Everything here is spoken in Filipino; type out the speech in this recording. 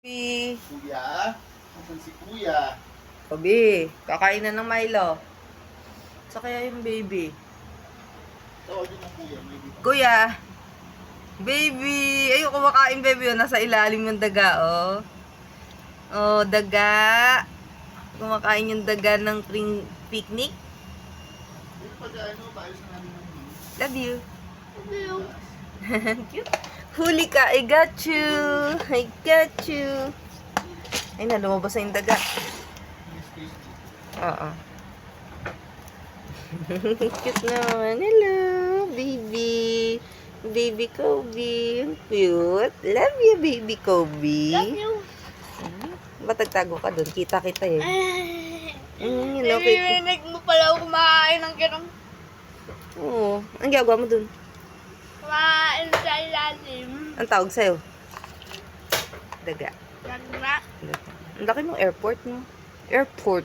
Kuya? Asan si Kuya? Kobe, kakain na ng Milo. Sa kaya yung baby. Tawagin mo Kuya. May dito. Kuya! Baby! Ayun, kumakain baby. Oh. Nasa ilalim yung daga, oh. Oh, daga. Kumakain yung daga ng picnic. Pero pag paayos na namin ng mini. Love you. Love you. Cute. Huli ka, I got you. I got you. Ay na, lumabas na yung daga. Yes, tasty. Oo. Cute naman. Hello, baby. Baby Kobe. Cute. Love you, baby Kobe. Love you. Ba't nagtago ka doon? Kita-kita eh. Hello, Narinig mo pala ako kumakain ng kirong. Oo. Ang ginagawa mo doon? Kumain sa ilalim. Ang tawag sa'yo? Daga. Nagna. Ang laki ng airport mo. Airport.